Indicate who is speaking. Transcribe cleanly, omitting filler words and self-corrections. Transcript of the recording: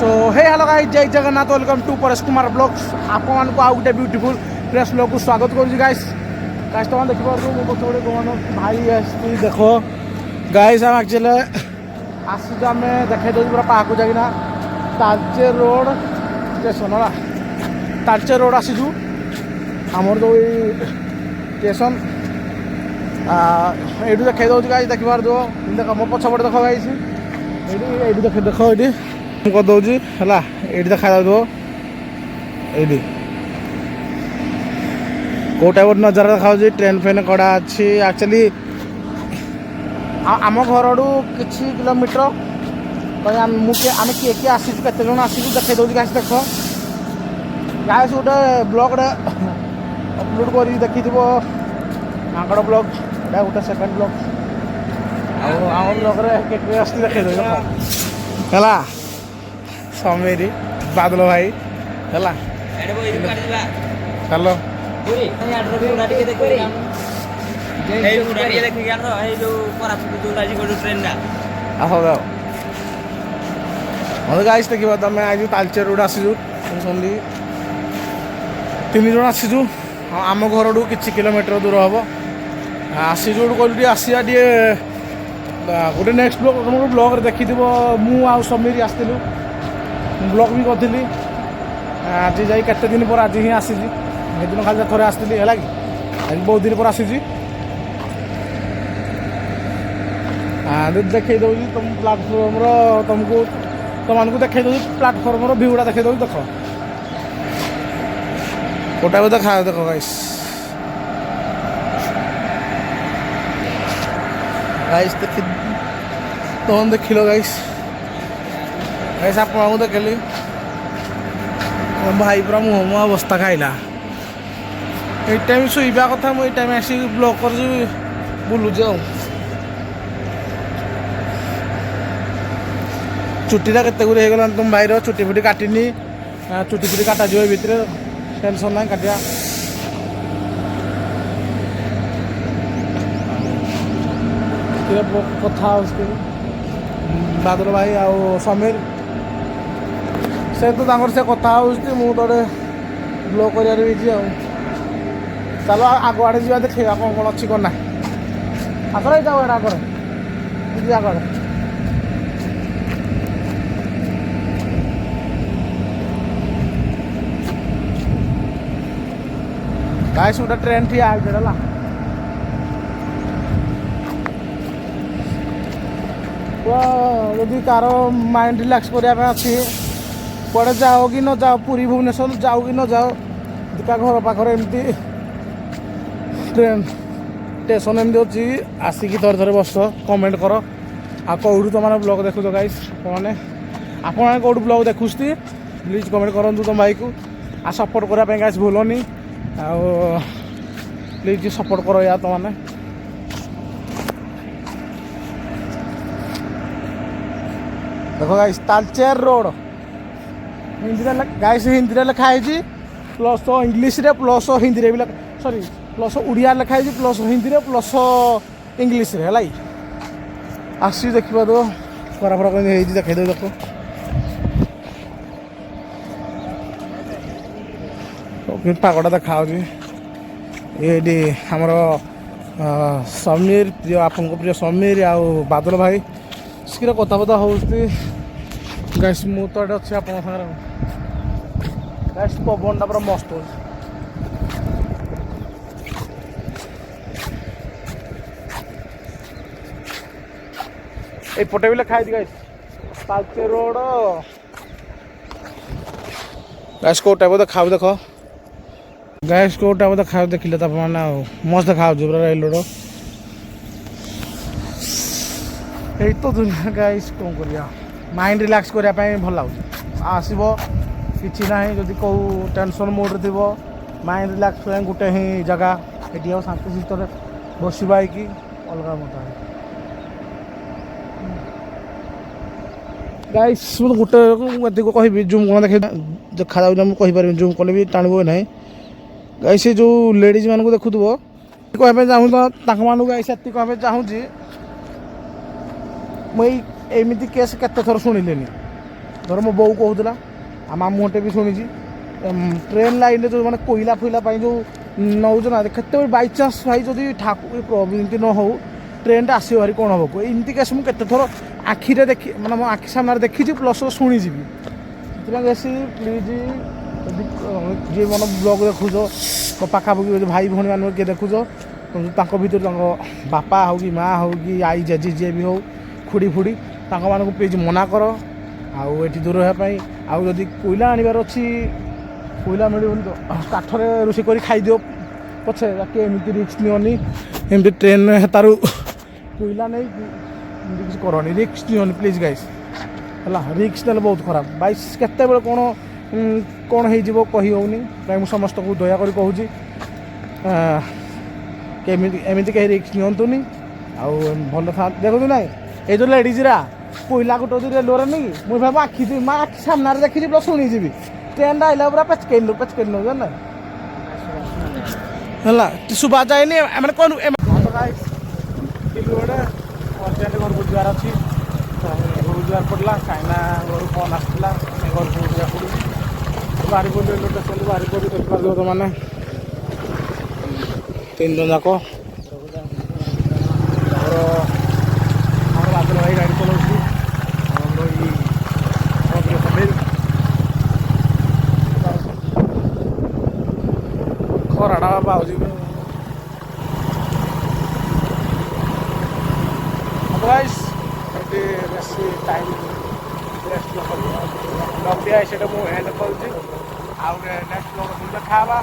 Speaker 1: सो हे hello guys जय Jagannath welcome to Paresh Kumar blogs आपको आउ गोटे ब्यूटीफुल प्रेस ब्लॉग को स्वागत करुँच गाइस गाइस तुम देखिए मो पछे गोटे भाई आसी देख गाइस आम एक्चुअली आसी आम देखे दे पूरा पाक जाकिना तालचेर रोड स्टेशन है तालचेर रोड आसीचु आमर जो स्टेशन ये देखे दूँ गाइस देख पार देख मो पछपटे देख गाइस ये देख देख ये करदे है देखा ये कौ टाइप नजारा देखा ट्रेन फेन कड़ा अच्छी एक्चुअली आम घर कि किलोमीटर आम किए किए आसी केत जन आसी देखे दूँ गाइस देख गाइस गोटे ब्लॉग अपलोड कर देखी माकड़ ब्लॉग एटा गोटे सेकेंड ब्लॉग आम ब्लॉग आसी देखे दे है समीर बादल भाई है चलो मत गाइस देखिए तुम आज तालचेर रोड आसीचु सुनली तीन जन आसीचु आम घर कि किलोमीटर दूर हम आसीचु कहलु आसिया गोटे नेक्स्ट ब्लॉग तुम ब्लॉग देखी मु आ समीर आसलु ब्लॉग भी करी आज जाई केते दिन पर आज ही आसी दिन खाली थोड़े आसती है कि आज बहुत दिन पर आसी देखे दूँ तुम प्लाटफर्म तुमको तुमको देखे दूँ प्लाटफर्म भ्यूटा देखे दूँ देख गोटा देखा देख गाइस गाइस देखी तुम देख लो गाइस गाइस आप देखली भाई पूरा मुह मुह अवस्था खाइला ये टाइम शुवा कथा मुझे टाइम आसी ब्लॉग कर बुलुचे चुटीटा केते गुरे हो तुम भाईर चुटी फुटी काटिनी चुटी फुटी काटा जो भितर टेंशन ना काटिया कथा बादल भाई आ समीर से तो से कथा मुझे ब्लॉग कर चलो आग आड़े जा देखा कौन कौन अच्छी कौन ना आगर ये आगर आगर गाइस गोटे ट्रेन ठिया है जदि कार माइंड रिलैक्स करने अच्छी कड़े जाओ कि न जाओ पूरी भुवनेश्वर जाओ कि न जाओ दिका घर पाखे एमती ट्रेन स्टेशन एमती अच्छी आसिक थोड़े थोड़े बस कमेंट कर आ कौटू तुम ब्लॉग देखुच गाइस कौन आपने कौटू ब्लॉग देखुच प्लीज कमेंट करूँ तुम भाई को आ सपोर्ट करने गाइस भूलनी आ प्लीज सपोर्ट कर या तुमने देखो guys Talcher road Hindi guys Hindi लिखाई प्लस इंग्लीश रे प्लस हिंदी भी सॉरी प्लस उड़िया लिखाई प्लस हिंदी रे प्लस इंग्लीश रे है आसी देखा दो खराफरा देखे दो देखो पागटा देखा ये आमर समीर प्रिय आपन प्रिय समीर आ बादल भाई सिर कथबार्ता हो गाइस मु तो ये अच्छे आप गाइस पवनटा पूरा मस्त हो पटे भी लिखाई गाइस तालचेर रोड गाइस को टाइप देखा देख गाइस को टाइप देखा देखिले तो मैंने मस्त देखा पूरा रेल रोड यही तो दुनिया गाइस कौन करिया माइंड रिलैक्स करने भल लगे आसब कि ना जदि कौ टेंशन मोड थी माइंड रिलैक्स गोटे ही जगह ये शांति शिष्ट बसवा कि अलग मत गाइस गोटे कह जूम कौन देखे देखा मुझे जूम कले भी टाणब ना गाइस जो लेडीज मान को देखुव कहना चाहूँ गाइस ये कहना चाहूँगी मुई एमती केस केते थर शुणिले ଧର ମୋ ବୋଉ କହୁଥିଲା ଆଉ ମାମୁଁ ଘଣ୍ଟେ ବି ଶୁଣିଛି ଟ୍ରେନ୍ ଲାଇନ୍ରେ ଯେଉଁ ମାନେ କୋଇଲା ଫୋଇଲା ପାଇଁ ଯେଉଁ ନେଉଛ ନା କେତେବେଳେ ବାଇଚାନ୍ସ ଭାଇ ଯଦି ଏମିତି ନ ହେଉ ଟ୍ରେନ୍ଟା ଆସିବ ଭାରି କ'ଣ ହେବ ଏମିତି କେସ୍ ମୁଁ କେତେଥର ଆଖିରେ ଦେଖି ମାନେ ମୋ ଆଖି ସାମ୍ନାରେ ଦେଖିଛି ପ୍ଲସ୍ ଶୁଣିଯିବି ସେଥିପାଇଁ ବେଶୀ ପ୍ଲିଜ୍ ଯଦି ଯିଏ ମାନେ ବ୍ଲଗ୍ ଦେଖୁଛ ପାଖାପାଖି ଯଦି ଭାଇ ଭଉଣୀମାନଙ୍କୁ କିଏ ଦେଖୁଛ ତାଙ୍କ ଭିତରୁ ତାଙ୍କ ବାପା ହେଉ କି ମାଆ ହେଉ କି ଆଈ ଜେଜେ ଯିଏ ବି ହେଉ ଖୁଡ଼ି ଫୁଡ଼ି ତାଙ୍କମାନଙ୍କୁ ପ୍ଲିଜ୍ ମନା କର ଆଉ ଏଠି ଦୂର ହେବା ପାଇଁ ଆଉ ଯଦି କୋଇଲା ଆଣିବାର ଅଛି କୋଇଲା ମିଳିବନି ତ କାଠରେ ରୋଷେଇ କରି ଖାଇଦିଅ ପଛେ ବାକି ଏମିତି ରିସ୍କ ନିଅନି ଏମିତି ଟ୍ରେନ୍ରେ ତାରୁ କୋଇଲା ନେଇକି ଏମିତି କିଛି କରନି ରିସ୍କ ନିଅନି ପ୍ଲିଜ୍ ଗାଇସ୍ ହେଲା ରିସ୍କ ନେଲେ ବହୁତ ଖରାପ ବାଇସ୍ କେତେବେଳେ କ'ଣ ହେଇଯିବ କହି ହେଉନି କାଇଁ ମୁଁ ସମସ୍ତଙ୍କୁ ଦୟାକରି କହୁଛି ଏମିତି କେହି ରିସ୍କ ନିଅନ୍ତୁନି ଆଉ ଭଲ ଦେଖନ୍ତୁ ନାଇଁ ଏଇ ଯେଉଁ ଲେଡ଼ିଜ୍ରା କୋଇଲା ଗୋଟେ ରେଲୱେରେ ନେଇକି ମୁଁ ଭାବୁ ଆଖି ସାମ୍ନାରେ ଦେଖିଛି ପ୍ଲସ୍ ଶୁଣିଯିବି ଟ୍ରେନ୍ଟା ଆଇଲା ପୁରା ପେଚକେଇ ନେଉ ଜାଣିଲ ହେଲା ଶୁଭା ଯାଏନି ମାନେ କ'ଣ ଗୋଟେ ଅର୍ଜେଣ୍ଟ ଘରକୁ ଯିବାର ଅଛି ଘରକୁ ଯିବାର ପଡ଼ିଲା କାହିଁକିନା ଘରୁ ଫୋନ୍ ଆସିଥିଲା ଘରକୁ ଯିବାକୁ ପଡ଼ୁଛି ବାହାରି ପଡ଼ିଲୁ ରେଲୱେ ଷ୍ଟେସନରୁ ବାହାରି ପଡ଼ିଲୁ ଦେଖିପାରିବ ମାନେ 3 ଜଣ ଯାକ ଆମର ବାଦଲ ଭାଇ ଗାଡ଼ି ଚଲାଉଛି ଆମର ଖରାଟା ପାଉଛି ଏଠି ବେଶୀ ଟାଇମ୍ ୱେଷ୍ଟ ନ କରିବା ସେଇଟା ମୁଁ ଏଣ୍ଡ କରୁଛି ଆଉ ନେକ୍ସଟ ବ୍ଲଗ୍ ଦେଖା ହେବା।